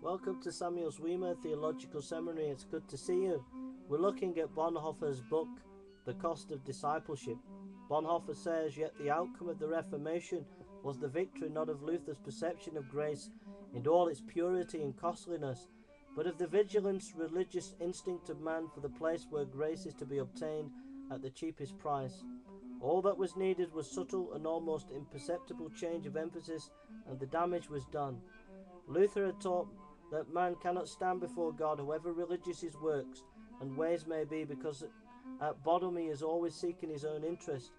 Welcome to Samuel Zwemer, Theological Seminary. It's good to see you. We're looking at Bonhoeffer's book, The Cost of Discipleship. Bonhoeffer says, yet the outcome of the Reformation was the victory not of Luther's perception of grace in all its purity and costliness, but of the vigilant religious instinct of man for the place where grace is to be obtained at the cheapest price. All that was needed was subtle and almost imperceptible change of emphasis, and the damage was done. Luther had taught that man cannot stand before God, however religious his works and ways may be, because at bottom he is always seeking his own interest.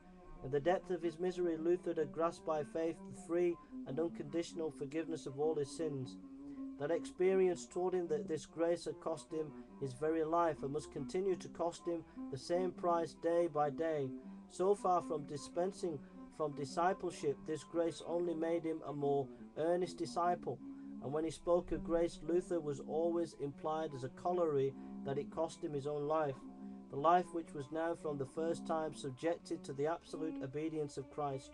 In the depth of his misery, Luther had grasped by faith the free and unconditional forgiveness of all his sins. That experience taught him that this grace had cost him his very life and must continue to cost him the same price day by day. So far from dispensing from discipleship, this grace only made him a more earnest disciple. And when he spoke of grace, Luther was always implied as a corollary that it cost him his own life, the life which was now from the first time subjected to the absolute obedience of Christ.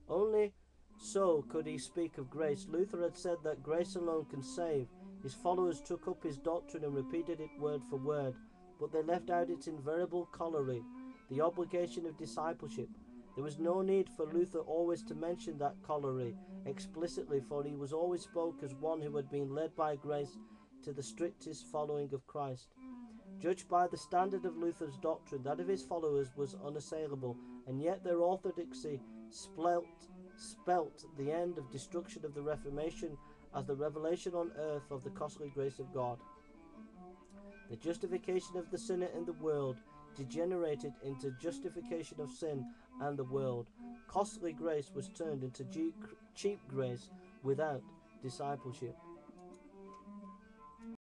Only so could he speak of grace. Luther had said that grace alone can save. His followers took up his doctrine and repeated it word for word, but they left out its invariable corollary, the obligation of discipleship. There was no need for Luther always to mention that corollary explicitly, for he was always spoke as one who had been led by grace to the strictest following of Christ. Judged by the standard of Luther's doctrine, that of his followers was unassailable, and yet their orthodoxy spelt the end of destruction of the Reformation as the revelation on earth of the costly grace of God. The justification of the sinner in the world degenerated into justification of sin and the world. Costly grace was turned into cheap grace without discipleship.